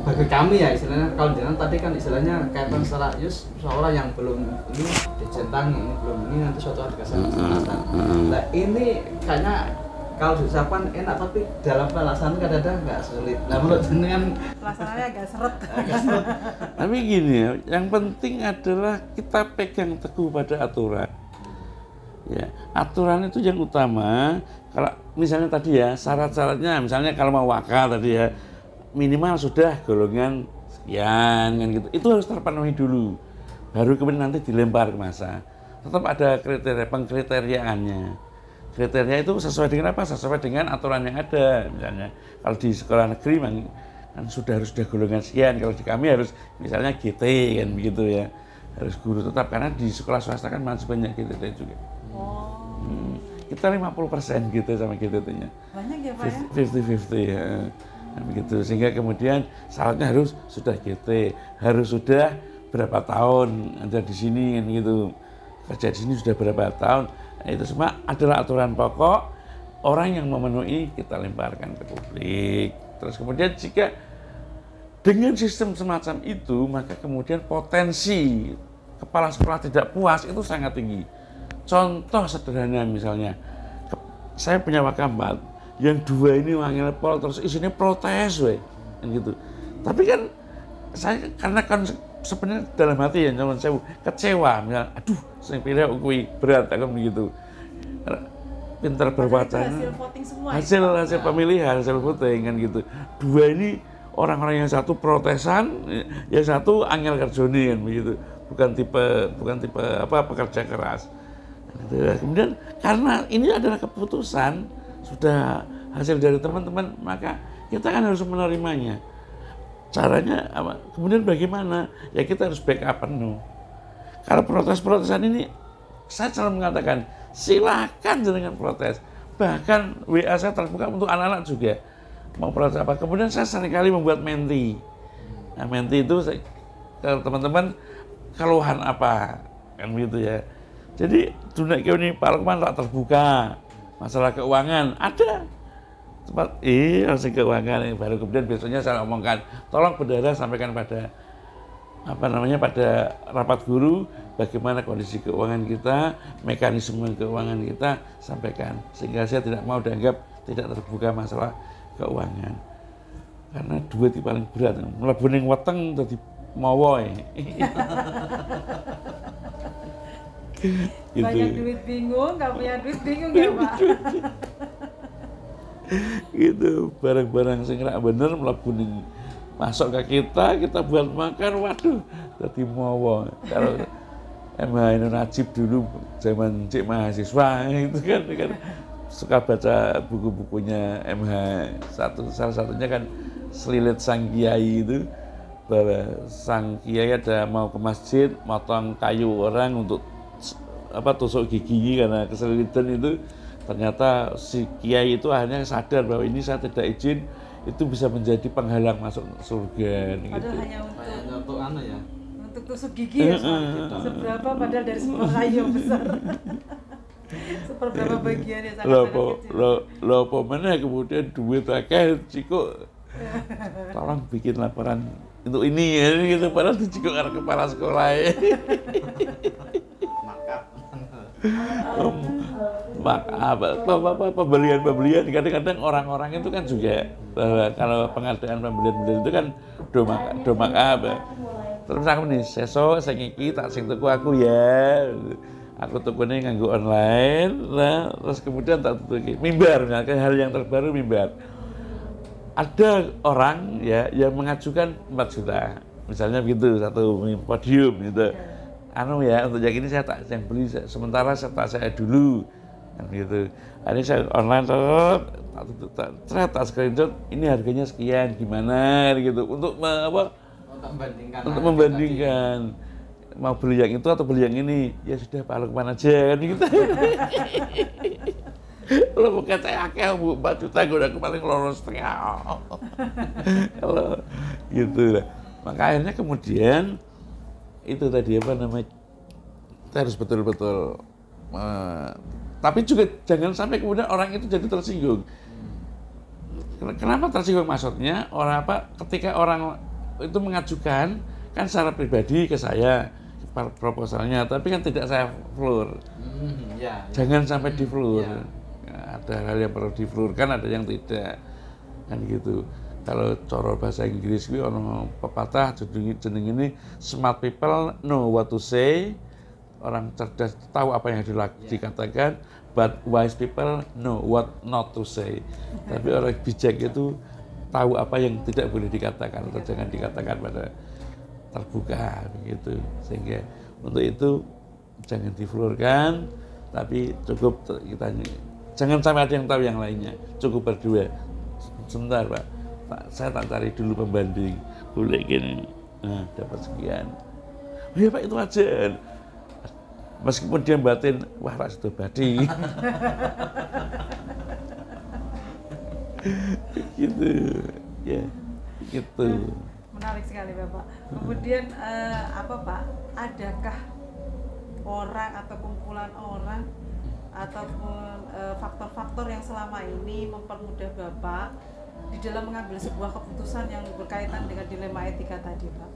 bagi kami ya istilahnya, kalau jangan tadi kan istilahnya kaitan secara seorang yang belum ini dicentangi, ini belum ini nanti suatu hari dikasih kesempatan. Nah ini kayaknya kalau diucapkan enak tapi dalam pelaksanaan kadang-kadang nggak sulit. Nah menurut dengan pelaksanaannya agak seret. Tapi gini ya, yang penting adalah kita pegang teguh pada aturan. Ya, aturan itu yang utama. Kalau misalnya tadi ya syarat-syaratnya, misalnya kalau mau waka tadi ya minimal sudah golongan sekian kan gitu. Itu harus terpenuhi dulu. Baru kemudian nanti dilempar ke masa. Tetap ada pengkriteriaannya. Kriteria itu sesuai dengan apa? Sesuai dengan aturan yang ada. Misalnya kalau di sekolah negeri kan sudah golongan sekian. Kalau di kami harus misalnya GT kan begitu ya. Harus guru tetap karena di sekolah swasta kan masih banyak GT juga. Kita 50% gitu sama GT-nya. Banyak ya Pak ya? 50-50 ya. Nah, begitu. Sehingga kemudian syaratnya harus sudah GT, harus sudah berapa tahun ada di sini kan gitu. Kerja di sini sudah berapa tahun. Nah, itu semua adalah aturan pokok. Orang yang memenuhi kita lemparkan ke publik. Terus kemudian jika dengan sistem semacam itu, maka kemudian potensi kepala sekolah tidak puas itu sangat tinggi. Contoh sederhana misalnya, saya punya wakambat, yang 2 ini wangi pol terus isinya protes kan gitu. Tapi kan saya karena kan sebenarnya dalam hati ya saya kecewa, misalnya, aduh saya pilih kuwi berat kan begitu. pintar berwacana. Hasil voting semua. Hasil pemilihan, hasil voting kan gitu. Dua ini orang-orang yang satu protesan, yang satu angel kerjoni kan begitu. Bukan tipe pekerja keras. Gitu. Kemudian karena ini adalah keputusan sudah hasil dari teman-teman, maka kita kan harus menerimanya. Caranya apa? Kemudian bagaimana? Ya kita harus backup penuh. Kalau protes-protesan ini, saya selalu mengatakan silakan dengan protes. Bahkan WA saya terbuka untuk anak-anak juga mau protes apa. Kemudian saya seringkali membuat menti. Nah, menti itu ke teman-teman keluhan apa kan gitu ya. Jadi dunia ini Pak Lukman tak terbuka masalah keuangan ada tempat langsung keuangan baru kemudian besoknya saya omongkan tolong bendahara sampaikan pada pada rapat guru bagaimana kondisi keuangan kita, mekanisme keuangan kita sampaikan sehingga saya tidak mau dianggap tidak terbuka masalah keuangan karena duit itu paling berat mlebu ning weteng dadi mawa gitu. Banyak duit bingung, nggak punya duit bingung ya Pak. Gitu, barang-barang sing rak bener mlebu ning masuk ke kita buat makan, waduh, jadi mawa. Kalau MH Najib dulu zaman cik mahasiswa itu kan suka baca buku-bukunya MH salah satunya kan Selilit Sang Kiai itu bahwa sang kiai ada mau ke masjid motong kayu orang untuk tusuk giginya karena keselilitan itu ternyata si kiai itu akhirnya sadar bahwa ini saya tidak izin itu bisa menjadi penghalang masuk surga padahal gitu. hanya untuk ya untuk tusuk gigi ya seberapa padahal dari sebuah kayu yang besar seberapa bagiannya sangat kecil lo mana kemudian duit akeh cikuk tolong bikin laporan untuk ini ya gitu padahal itu cikuk karena kepala sekolah ya. Pembelian kadang-kadang orang-orang itu kan juga bahwa kalau pengadaan pembelian itu kan domak apa terus aku nih sesok saya ngiki tak sing tuku aku ya aku tukune nganggo online nah terus kemudian tak tuku mimbar hal yang terbaru mimbar ada orang ya yang mengajukan 4 juta misalnya begitu satu podium gitu ya untuk yang ini saya tak yang beli sementara saya dulu kan gitu. Ini saya online tak screenshot ini harganya sekian gimana gitu untuk membandingkan mau beli yang itu atau beli yang ini ya sudah Pak Lukman aja kan gitu. Lo bukan saya akeh 4 juta gue udah paling lolos setengah kalau gitu lah. Maka akhirnya kemudian itu tadi kita harus betul-betul tapi juga jangan sampai kemudian orang itu jadi tersinggung. Kenapa tersinggung maksudnya orang ketika orang itu mengajukan kan secara pribadi ke saya proposalnya tapi kan tidak saya floor jangan sampai di floor ada hal yang perlu di floor kan ada yang tidak kan gitu. Kalau cara bahasa Inggris kuwi ana pepatah jeneng ini smart people know what to say. Orang cerdas tahu apa yang dikatakan, but wise people know what not to say. Tapi orang bijak itu tahu apa yang tidak boleh dikatakan atau jangan dikatakan pada terbuka begitu. Sehingga untuk itu jangan diflurkan, tapi cukup kita jangan sampai ada yang tahu yang lainnya. Cukup berdua. Sebentar Pak. Saya tak cari dulu pembanding, boleh gini, nah dapat sekian. Oh ya Pak itu aja. Meskipun dia batin, wah Pak sudah badi. Gitu, ya, gitu. Menarik sekali Bapak. Kemudian apa Pak? Adakah orang atau kumpulan orang ataupun faktor-faktor yang selama ini mempermudah Bapak di dalam mengambil sebuah keputusan yang berkaitan dengan dilema etika tadi, Pak?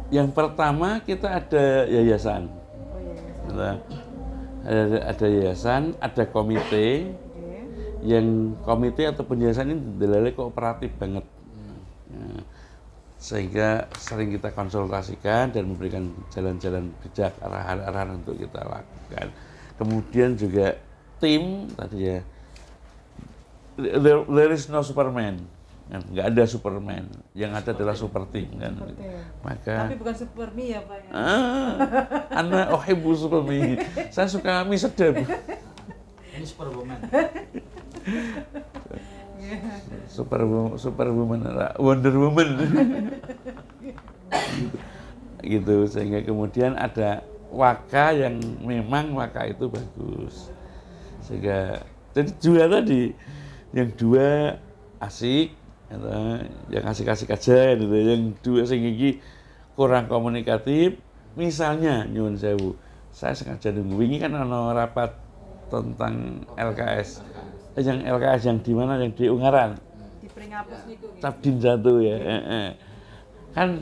Yang pertama kita ada yayasan. Oh, yayasan. Ada yayasan, ada komite. Yang komite atau yayasan ini dilalui kooperatif banget. Ya, sehingga sering kita konsultasikan dan memberikan jalan-jalan bijak, arahan-arahan untuk kita lakukan. Kemudian juga tim tadi ya, there is no Superman. Kan nggak ada Superman, yang ada adalah super team kan. Maka tapi bukan super mie ya Pak ya. Ana ohibbu super mie. Saya suka mie sedap. Ini Superwoman. Superwoman, Wonder Woman. Gitu, sehingga kemudian ada waka yang memang waka itu bagus. Sehingga jadi dua tadi, yang dua asik, yang asik-asik aja gitu. Yang dua sing iki kurang komunikatif. Misalnya nyuwun sewu, saya sengaja nunggu wingi kan ana rapat tentang LKS. Yang LKS yang di mana, yang di Ungaran. Di Pringapus niku. Cabdin satu ya. Kan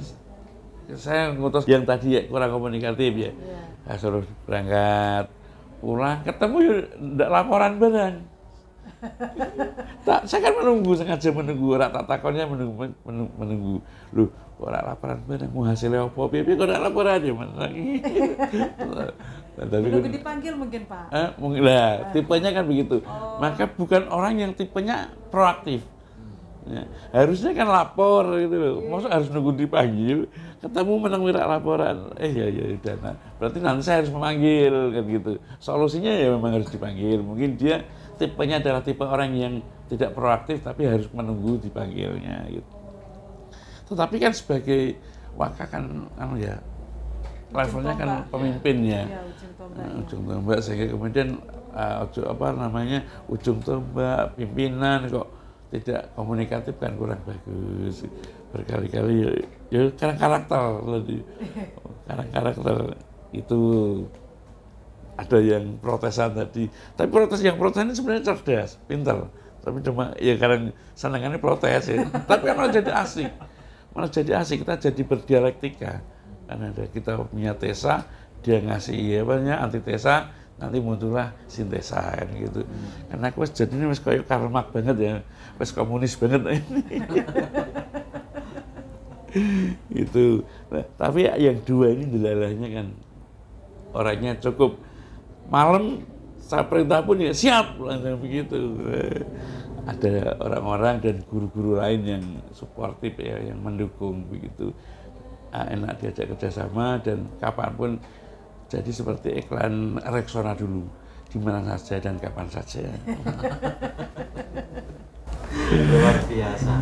saya ngutus yang tadi ya kurang komunikatif ya. Saya suruh berangkat, pulang, ketemu ya ndak laporan barang. Tak, saya kan menunggu, sengaja menunggu, ora tak takonnya menunggu. Loh, ora laporan barang, mau hasilnya apa? Piye kok ora laporan ya, Mas. Tapi menunggu dipanggil mungkin Pak. Mungkin lah, tipenya kan begitu. Maka bukan orang yang tipenya proaktif. Ya, harusnya kan lapor gitu loh. Masa harus nunggu dipanggil, ketemu menang wira laporan. Ya udah. Nah, berarti nanti saya harus memanggil kan gitu. Solusinya ya memang harus dipanggil. Mungkin dia tipenya adalah tipe orang yang tidak proaktif tapi harus menunggu dipanggilnya gitu. Tetapi kan sebagai waka kan ya levelnya kan pemimpinnya. Ya, ujung tombak sehingga kemudian ujung tombak pimpinan kok tidak komunikatif kan kurang bagus. Berkali-kali ya karakter tadi. Karakter itu ada yang protesan tadi. Tapi yang protes ini sebenarnya cerdas, pintar. Tapi cuma ya kadang senangannya protes ya. Tapi malah jadi asik. Kita jadi berdialektika. Karena kita punya tesa, dia ngasih antitesa, nanti muncullah sintesa kan gitu. Karena aku jadi ini kayak Karl Marx banget ya, komunis banget. Gitu. Nah, tapi yang dua ini delalahnya kan orangnya cukup malam saya perintah pun ya siap langsung begitu. Ada orang-orang dan guru-guru lain yang suportif ya, yang mendukung begitu. Enak diajak kerjasama dan kapanpun jadi seperti iklan Rexona dulu, di mana saja dan kapan saja. Luar biasa.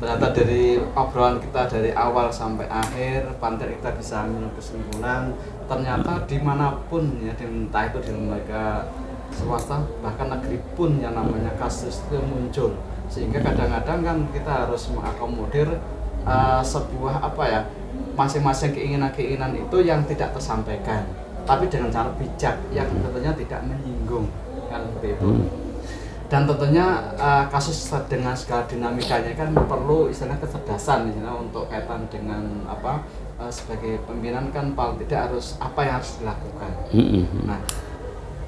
Ternyata dari obrolan kita dari awal sampai akhir, pantai kita bisa ambil kesimpulan. Ternyata dimanapun ya, entah itu di lembaga swasta bahkan negeri pun yang namanya kasus itu muncul. Sehingga kadang-kadang kan kita harus mengakomodir sebuah masing-masing keinginan-keinginan itu yang tidak tersampaikan, tapi dengan cara bijak yang tentunya tidak menyinggung kan seperti itu. Dan tentunya kasus dengan segala dinamikanya kan perlu istilah kecerdasan untuk kaitan dengan sebagai pimpinan kan paling tidak harus apa yang harus dilakukan. Nah,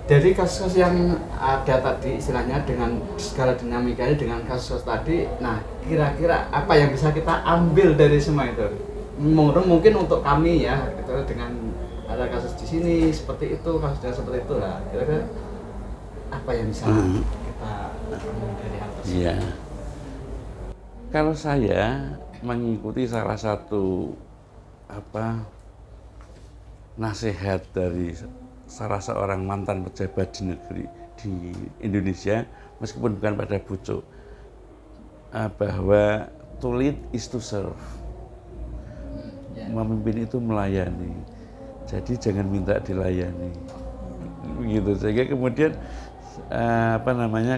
dari kasus yang ada tadi istilahnya dengan segala dinamikanya dengan kasus tadi, nah kira-kira apa yang bisa kita ambil dari semua itu? Mungkin untuk kami ya, gitu, dengan ada kasus di sini seperti itu, kasusnya seperti itu lah. Kira-kira apa yang bisa kita ambil dari hal tersebut? Iya. Kalau saya mengikuti salah satu nasihat dari salah seorang mantan pejabat di negeri di Indonesia, meskipun bukan pada pucuk, bahwa to lead is to serve. Memimpin itu melayani, jadi jangan minta dilayani, begitu. Sehingga kemudian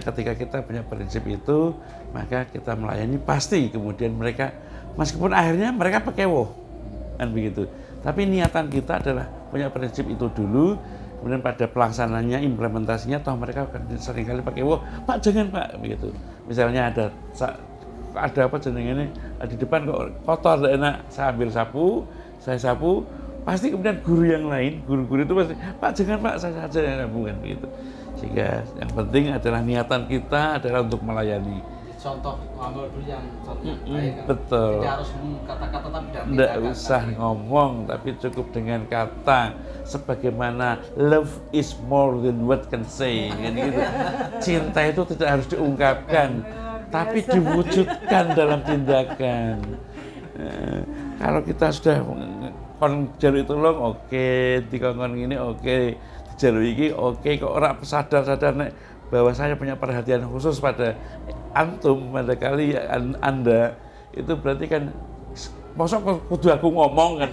ketika kita punya prinsip itu, maka kita melayani pasti kemudian mereka, meskipun akhirnya mereka pekewoh, kan begitu. Tapi niatan kita adalah punya prinsip itu dulu, kemudian pada pelaksananya, implementasinya, toh mereka akan seringkali pakai, wah Pak jangan Pak, begitu. Misalnya ada apa jenenge ini di depan kok kotor, enak, saya ambil sapu, saya sapu, pasti kemudian guru yang lain, guru-guru itu pasti, Pak jangan Pak, saya saja yang bukan begitu. Sehingga yang penting adalah niatan kita adalah untuk melayani. contoh ngomong dulu yang contoh baik kan. Betul. Tidak harus kata-kata tapi Tidak usah ngomong, tapi cukup dengan kata. Sebagaimana love is more than what can say, kan gitu. Cinta itu tidak harus diungkapkan, tapi diwujudkan dalam tindakan. Kalau kita sudah kon jaluk tolong, oke, dikongkon ini oke, dijaluk iki oke, kok ora sadar nek bahwa saya punya perhatian khusus pada antum, pada kalian, Anda, itu berarti kan mosok kudu aku ngomong kan.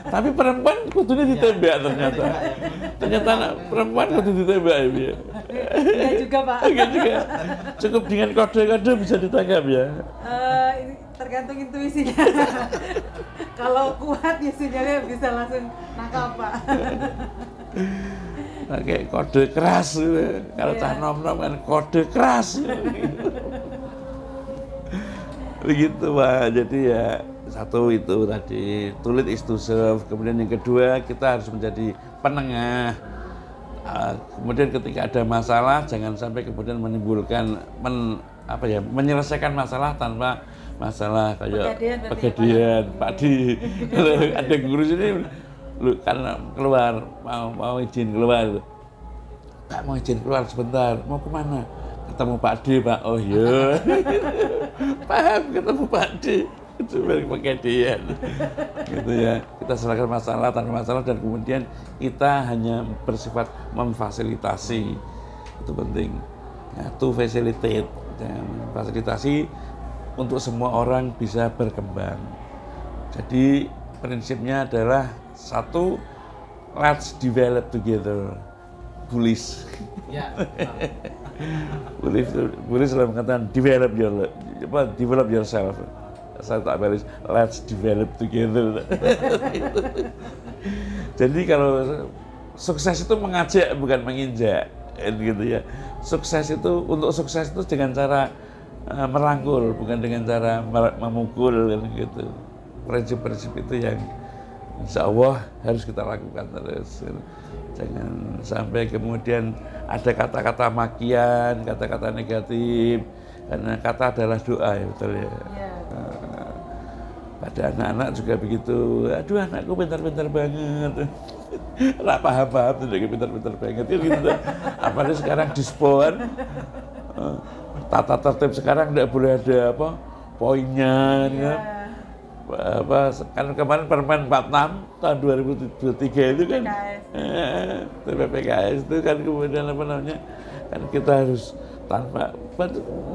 Tapi perempuan kudunya ditembak ternyata. Ternyata anak perempuan kudu ditembak ya. Enggak juga, Pak. Enggak juga. Cukup dengan kode-kode bisa ditangkap ya. Ini tergantung intuisinya. Kalau kuat ya sinyalnya bisa langsung nangkap, Pak. Pakai kode keras gitu. Kalau cah nom-nom kan kode keras. Begitu Pak. Jadi ya satu itu tadi, to lead is to serve. Kemudian yang kedua, kita harus menjadi penengah. Kemudian ketika ada masalah, jangan sampai kemudian menimbulkan menyelesaikan masalah tanpa masalah kayak pegadian, Pak Di. Ada guru sini lu karena keluar mau izin keluar, Pak mau izin keluar sebentar, mau kemana? Ketemu Pak D, Pak. Oh iya. Paham, ketemu Pak D. Itu pegadian. Gitu ya. Kita serahkan masalah tanpa masalah dan kemudian kita hanya bersifat memfasilitasi. Itu penting. Ya, to facilitate. Dan fasilitasi untuk semua orang bisa berkembang. Jadi prinsipnya adalah satu, let's develop together. Bullish. Ya. Bullish dalam kata develop yourself. Saya tak baris, let's develop together. Jadi kalau sukses itu mengajak bukan menginjak, gitu ya. Untuk sukses itu dengan cara merangkul, bukan dengan cara memukul, gitu. Prinsip-prinsip itu yang insya Allah harus kita lakukan terus. Jangan sampai kemudian ada kata-kata makian, kata-kata negatif, karena kata adalah doa ya, betul ya. Pada anak-anak juga begitu. Aduh, anakku pintar-pintar banget. Nggak paham-paham, tidak pintar-pintar banget. Gitu. Apalagi sekarang dispon, tata tertib sekarang tidak boleh ada poinnya. Kan? Kan kemarin Permen 46 tahun 2023 itu kan PPKS itu kan kemudian kan kita harus tanpa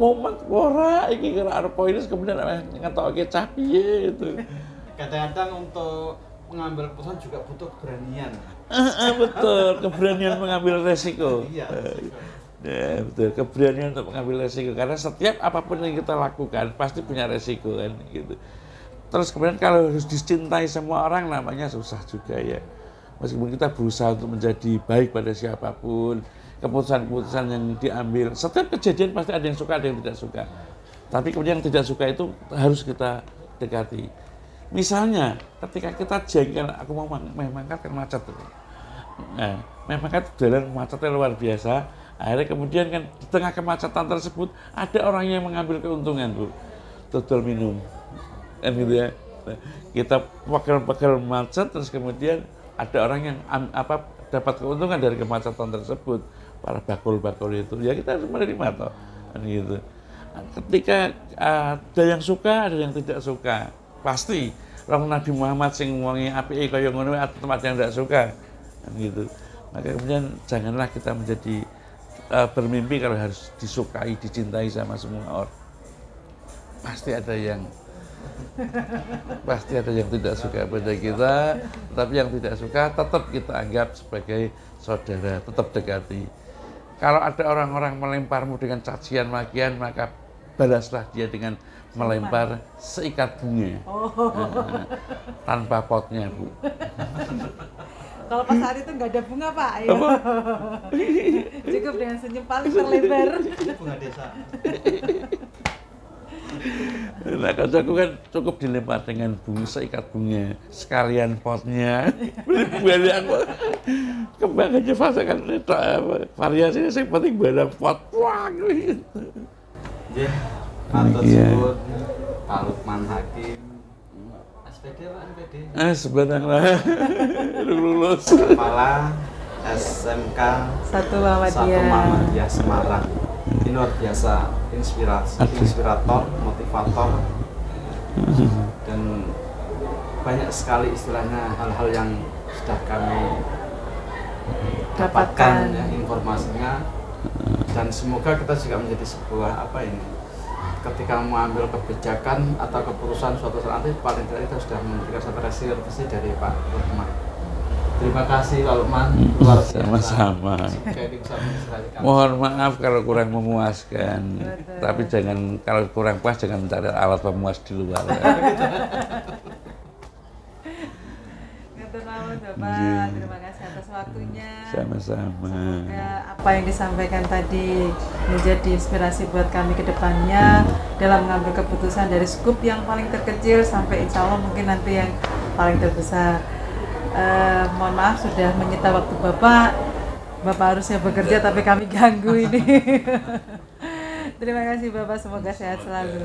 momen ora iki kira arep poinnya kemudian ngetokke cah piye itu. Kadang-kadang untuk mengambil keputusan juga butuh keberanian. Betul, keberanian mengambil resiko. Iya. Ya, betul, keberanian untuk mengambil resiko karena setiap apapun yang kita lakukan pasti punya resiko kan gitu. Terus kemudian kalau harus dicintai semua orang namanya susah juga ya. Meskipun kita berusaha untuk menjadi baik pada siapapun, keputusan-keputusan yang diambil, setiap kejadian pasti ada yang suka, ada yang tidak suka. Tapi kemudian yang tidak suka itu harus kita dekati. Misalnya, ketika kita jengkel, aku mau mengangkat kan macet. Nah, mengangkat jalan macetnya luar biasa. Akhirnya kemudian kan di tengah kemacetan tersebut ada orang yang mengambil keuntungan, Bu. Dodol minum. Kan gitu ya. Nah, kita pekel-pekel macet terus kemudian ada orang yang dapat keuntungan dari kemacetan tersebut, para bakul-bakul itu. Ya kita harus menerima toh. Kan gitu. Ketika ada yang suka, ada yang tidak suka. Pasti orang Nabi Muhammad sing wonge apike kaya ngono ada tempat yang tidak suka. Kan gitu. Maka kemudian janganlah kita menjadi bermimpi kalau harus disukai, dicintai sama semua orang. Pasti ada yang tidak suka pada kita, tapi yang tidak suka tetap kita anggap sebagai saudara, tetap dekati. Kalau ada orang-orang melemparmu dengan cacian makian, maka balaslah dia dengan melempar seikat bunga. Tanpa potnya, Bu. Kalau pas hari itu nggak ada bunga, Pak. Ya. Cukup dengan senyum paling terlebar. Bunga desa. Nah, kancaku kan cukup dilempar dengan bunga, seikat bunga, sekalian potnya. Balik aku kembang aja fase kan variasinya yang penting barang pot. Wah, gitu. Ya, Matur Iya. suwun Pak Lukman Hakim. SPD Pak SPD. Sebentar lah. Lulus. Kepala SMK 1 1 Muhammadiyah. Muhammadiyah Semarang. Ini luar biasa, inspirator, motivator, dan banyak sekali istilahnya hal-hal yang sudah kami dapatkan ya, informasinya, dan semoga kita juga menjadi sebuah apa ini, ketika mengambil kebijakan atau keputusan suatu saat nanti paling tidak kita sudah memberikan satu referensi dari Pak Lukman. Terima kasih Pak Lukman, luar biasa. Sama-sama. Kayak bisa menginspirasi kami. Mohon maaf kalau kurang memuaskan. Tapi jangan, kalau kurang puas jangan mencari alat pemuas di luar. Ngatur nuwun Bapak, terima kasih atas waktunya. Sama-sama. Semoga apa yang disampaikan tadi menjadi inspirasi buat kami ke depannya dalam mengambil keputusan dari skup yang paling terkecil sampai insya Allah mungkin nanti yang paling terbesar. Mohon maaf sudah menyita waktu Bapak. Bapak harusnya bekerja tapi kami ganggu ini. Terima kasih Bapak, semoga sehat selalu.